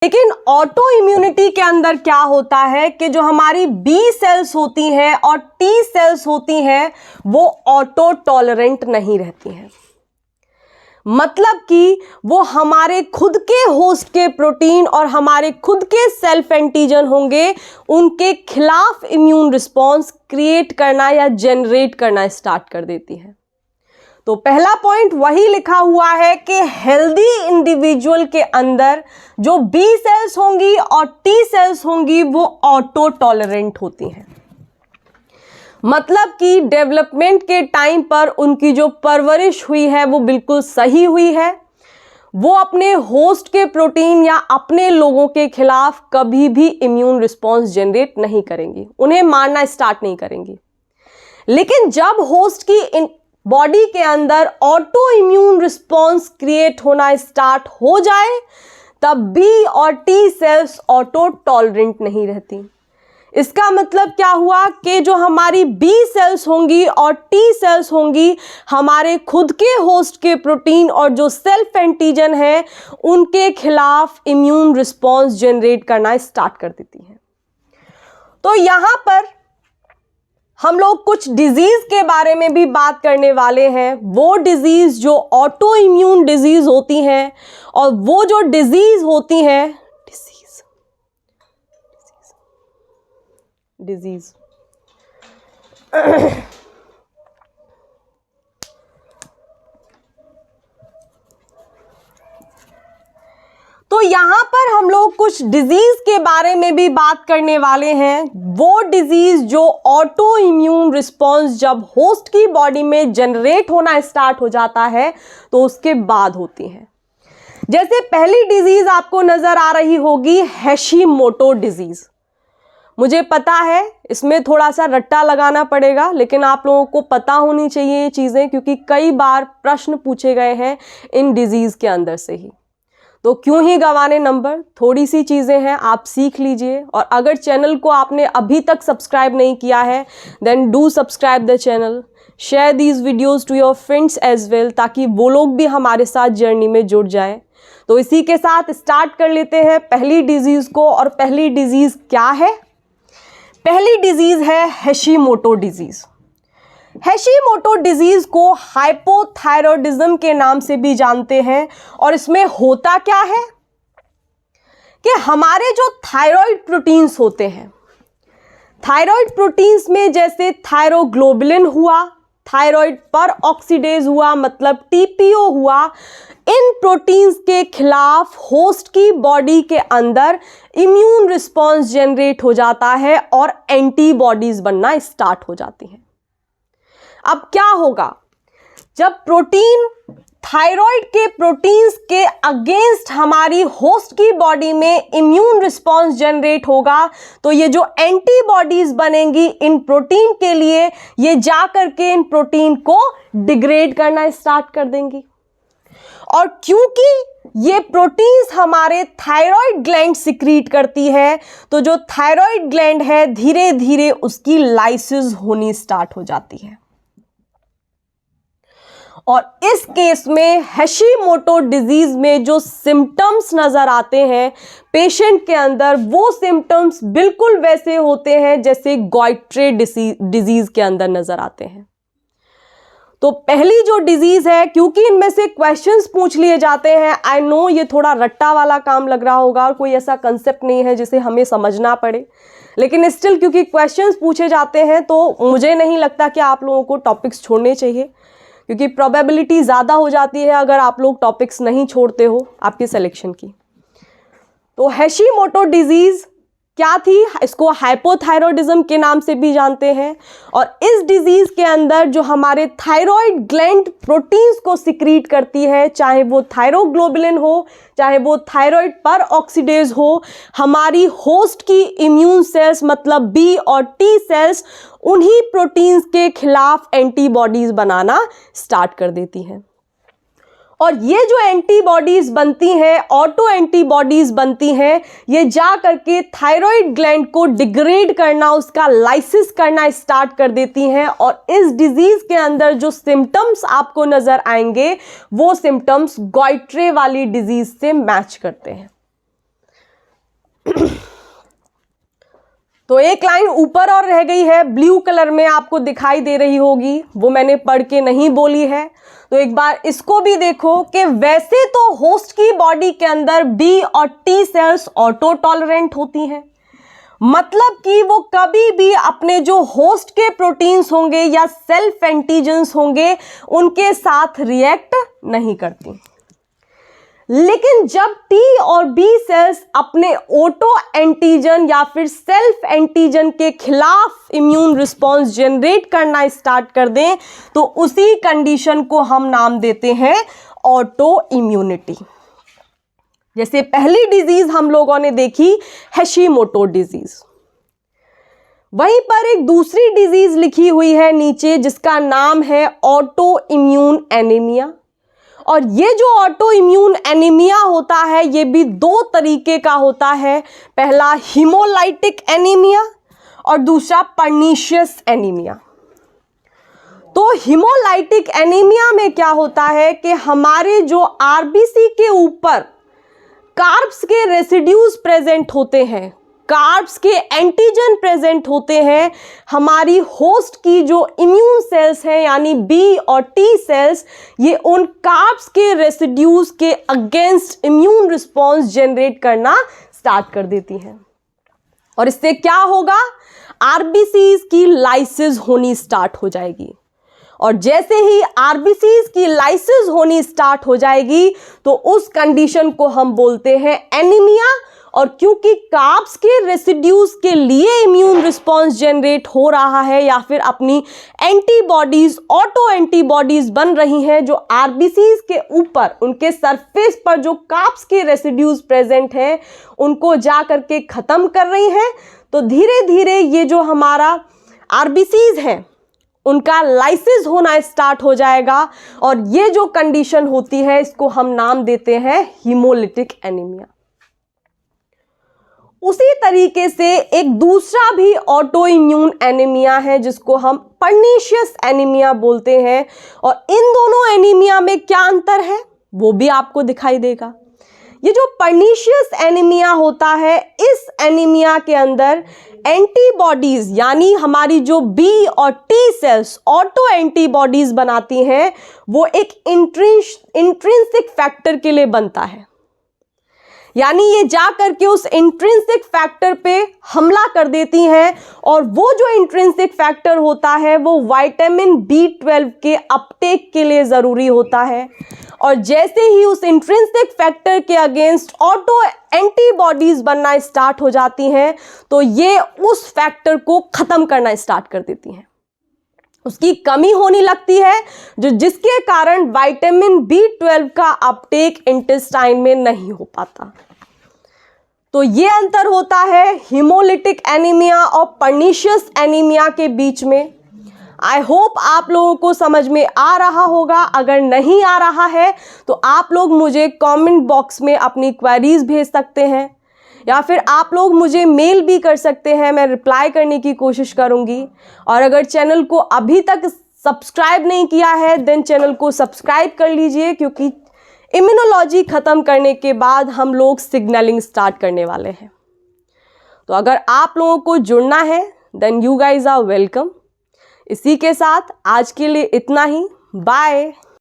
लेकिन auto immunity के अंदर क्या होता है कि जो हमारी बी सेल्स होती हैं और टी सेल्स होती हैं वो ऑटो टॉलरेंट नहीं रहती हैं। मतलब कि वो हमारे खुद के होस्ट के प्रोटीन और हमारे खुद के सेल्फ एंटीजन होंगे, उनके खिलाफ इम्यून रिस्पॉन्स क्रिएट करना या जनरेट करना स्टार्ट कर देती है। तो पहला पॉइंट वही लिखा हुआ है कि हेल्दी इंडिविजुअल के अंदर जो बी सेल्स होंगी और टी सेल्स होंगी वो ऑटो टॉलरेंट होती हैं। मतलब कि डेवलपमेंट के टाइम पर उनकी जो परवरिश हुई है वो बिल्कुल सही हुई है। वो अपने होस्ट के प्रोटीन या अपने लोगों के खिलाफ कभी भी इम्यून रिस्पॉन्स जनरेट नहीं करेंगी, उन्हें मारना स्टार्ट नहीं करेंगी। लेकिन जब होस्ट की बॉडी के अंदर ऑटो इम्यून रिस्पॉन्स क्रिएट होना स्टार्ट हो जाए तब बी और टी सेल्स ऑटो टॉलरेंट नहीं रहती। इसका मतलब क्या हुआ कि जो हमारी बी सेल्स होंगी और टी सेल्स होंगी हमारे खुद के होस्ट के प्रोटीन और जो सेल्फ एंटीजन है उनके खिलाफ इम्यून रिस्पॉन्स जनरेट करना स्टार्ट कर देती हैं। तो यहाँ पर हम लोग कुछ डिजीज के बारे में भी बात करने वाले हैं। वो डिजीज जो ऑटो इम्यून डिजीज होती हैं और वो जो डिजीज होती हैं डिजीज तो यहां पर हम लोग कुछ डिजीज के बारे में भी बात करने वाले हैं। वो डिजीज जो ऑटो इम्यून रिस्पॉन्स जब होस्ट की बॉडी में जनरेट होना स्टार्ट हो जाता है तो उसके बाद होती है। जैसे पहली डिजीज आपको नजर आ रही होगी हैशिमोटो डिजीज। मुझे पता है इसमें थोड़ा सा रट्टा लगाना पड़ेगा, लेकिन आप लोगों को पता होनी चाहिए ये चीज़ें, क्योंकि कई बार प्रश्न पूछे गए हैं इन डिजीज़ के अंदर से ही। तो क्यों ही गंवाने नंबर, थोड़ी सी चीज़ें हैं, आप सीख लीजिए। और अगर चैनल को आपने अभी तक सब्सक्राइब नहीं किया है then do subscribe the channel, share these videos to your friends as well, ताकि वो लोग भी हमारे साथ जर्नी में जुड़ जाएँ। तो इसी के साथ स्टार्ट कर लेते हैं पहली डिजीज़ को। और पहली डिजीज़ क्या है? पहली डिजीज है हैशिमोटो डिजीज। हैशिमोटो डिजीज को हाइपोथायरॉयडिज्म के नाम से भी जानते हैं। और इसमें होता क्या है कि हमारे जो थायराइड प्रोटीन्स होते हैं, थायराइड प्रोटीन्स में जैसे थायरोग्लोबुलिन हुआ, थायराइड पर ऑक्सीडेज हुआ मतलब टीपीओ हुआ, इन प्रोटीन्स के खिलाफ होस्ट की बॉडी के अंदर इम्यून रिस्पॉन्स जनरेट हो जाता है और एंटीबॉडीज बनना स्टार्ट हो जाती हैं। अब क्या होगा, जब प्रोटीन थायराइड के प्रोटीन्स के अगेंस्ट हमारी होस्ट की बॉडी में इम्यून रिस्पॉन्स जनरेट होगा तो ये जो एंटीबॉडीज बनेंगी इन प्रोटीन के लिए, ये जा करके इन प्रोटीन को डिग्रेड करना स्टार्ट कर देंगी। और क्योंकि ये प्रोटीन्स हमारे थायराइड ग्लैंड सिक्रीट करती है तो जो थायराइड ग्लैंड है धीरे धीरे उसकी लाइसिस होनी स्टार्ट हो जाती है। और इस केस में हैशिमोटो डिजीज में जो सिम्टम्स नजर आते हैं पेशेंट के अंदर, वो सिम्टम्स बिल्कुल वैसे होते हैं जैसे गॉइट्रे डिजीज के अंदर नजर आते हैं। तो पहली जो डिजीज है, क्योंकि इनमें से क्वेश्चंस पूछ लिए जाते हैं, आई नो ये थोड़ा रट्टा वाला काम लग रहा होगा और कोई ऐसा कंसेप्ट नहीं है जिसे हमें समझना पड़े, लेकिन स्टिल क्योंकि क्वेश्चंस पूछे जाते हैं तो मुझे नहीं लगता कि आप लोगों को टॉपिक्स छोड़ने चाहिए, क्योंकि प्रोबेबिलिटी ज़्यादा हो जाती है अगर आप लोग टॉपिक्स नहीं छोड़ते हो आपके सिलेक्शन की। तो हैशिमोटो डिजीज़ क्या थी? इसको हाइपोथायरॉयडिज्म के नाम से भी जानते हैं। और इस डिजीज़ के अंदर जो हमारे थायराइड ग्लैंड प्रोटीन्स को सिक्रीट करती है, चाहे वो थायरोग्लोबुलिन हो, चाहे वो थायराइड पर ऑक्सीडेज हो, हमारी होस्ट की इम्यून सेल्स मतलब बी और टी सेल्स उन्हीं प्रोटीन्स के खिलाफ एंटीबॉडीज बनाना स्टार्ट कर देती हैं। और ये जो एंटीबॉडीज बनती हैं, ऑटो एंटीबॉडीज बनती हैं, ये जा करके थायराइड ग्लैंड को डिग्रेड करना, उसका लाइसिस करना स्टार्ट कर देती हैं। और इस डिजीज के अंदर जो सिम्टम्स आपको नजर आएंगे वो सिम्टम्स गॉइट्रे वाली डिजीज से मैच करते हैं। तो एक लाइन ऊपर और रह गई है, ब्लू कलर में आपको दिखाई दे रही होगी, वो मैंने पढ़ के नहीं बोली है। तो एक बार इसको भी देखो कि वैसे तो होस्ट की बॉडी के अंदर बी और टी सेल्स ऑटो टॉलरेंट होती हैं, मतलब कि वो कभी भी अपने जो होस्ट के प्रोटीन्स होंगे या सेल्फ एंटीजेंस होंगे उनके साथ रिएक्ट नहीं करती। लेकिन जब टी और बी सेल्स अपने ऑटो एंटीजन या फिर सेल्फ एंटीजन के खिलाफ इम्यून रिस्पॉन्स जनरेट करना स्टार्ट कर दें तो उसी कंडीशन को हम नाम देते हैं ऑटो इम्यूनिटी। जैसे पहली डिजीज हम लोगों ने देखी हैशीमोटो डिजीज, वहीं पर एक दूसरी डिजीज लिखी हुई है नीचे जिसका नाम है ऑटो इम्यून एनीमिया। और ये जो ऑटो इम्यून एनीमिया होता है ये भी दो तरीके का होता है, पहला हीमोलाइटिक एनीमिया और दूसरा पर्नीशियस एनीमिया। तो हीमोलाइटिक एनीमिया में क्या होता है कि हमारे जो आरबीसी के ऊपर कार्ब्स के रेसिड्यूज प्रेजेंट होते हैं, कार्ब्स के एंटीजन प्रेजेंट होते हैं, हमारी होस्ट की जो इम्यून सेल्स हैं यानी बी और टी सेल्स ये उन कार्ब्स के रेसिड्यूज के अगेंस्ट इम्यून रिस्पॉन्स जनरेट करना स्टार्ट कर देती हैं। और इससे क्या होगा, आरबीसीज की लाइसिस होनी स्टार्ट हो जाएगी। और जैसे ही आरबीसीज की लाइसिस होनी स्टार्ट हो जाएगी तो उस कंडीशन को हम बोलते हैं एनीमिया। और क्योंकि कार्ब्स के रेसिड्यूज के लिए इम्यून रिस्पॉन्स जनरेट हो रहा है या फिर अपनी एंटीबॉडीज ऑटो एंटीबॉडीज बन रही हैं जो आरबीसीज के ऊपर उनके सरफेस पर जो कार्ब्स के रेसिड्यूज प्रेजेंट हैं उनको जा करके ख़त्म कर रही हैं, तो धीरे धीरे ये जो हमारा आरबीसीज हैं उनका लाइसिस होना स्टार्ट हो जाएगा। और ये जो कंडीशन होती है इसको हम नाम देते हैं हीमोलिटिक एनीमिया। उसी तरीके से एक दूसरा भी ऑटो इम्यून एनीमिया है जिसको हम पर्नीशियस एनीमिया बोलते हैं। और इन दोनों एनीमिया में क्या अंतर है वो भी आपको दिखाई देगा। ये जो पर्नीशियस एनीमिया होता है इस एनीमिया के अंदर एंटीबॉडीज यानी हमारी जो बी और टी सेल्स ऑटो एंटीबॉडीज बनाती हैं वो एक इंट्रिंसिक फैक्टर के लिए बनता है, यानी ये जा करके उस इंट्रिंसिक फैक्टर पे हमला कर देती हैं। और वो जो इंट्रिंसिक फैक्टर होता है वो विटामिन B12 के अपटेक के लिए ज़रूरी होता है। और जैसे ही उस इंट्रिंसिक फैक्टर के अगेंस्ट ऑटो एंटीबॉडीज बनना स्टार्ट हो जाती हैं तो ये उस फैक्टर को ख़त्म करना स्टार्ट कर देती हैं, उसकी कमी होने लगती है जिसके कारण विटामिन B12 का अपटेक इंटेस्टाइन में नहीं हो पाता। तो ये अंतर होता है हीमोलिटिक एनीमिया और पर्नीशियस एनीमिया के बीच में। आई होप आप लोगों को समझ में आ रहा होगा। अगर नहीं आ रहा है तो आप लोग मुझे कमेंट बॉक्स में अपनी क्वेरीज भेज सकते हैं या फिर आप लोग मुझे मेल भी कर सकते हैं, मैं रिप्लाई करने की कोशिश करूंगी। और अगर चैनल को अभी तक सब्सक्राइब नहीं किया है देन चैनल को सब्सक्राइब कर लीजिए, क्योंकि इम्यूनोलॉजी ख़त्म करने के बाद हम लोग सिग्नलिंग स्टार्ट करने वाले हैं। तो अगर आप लोगों को जुड़ना है then you guys are welcome. इसी के साथ आज के लिए इतना ही, बाय।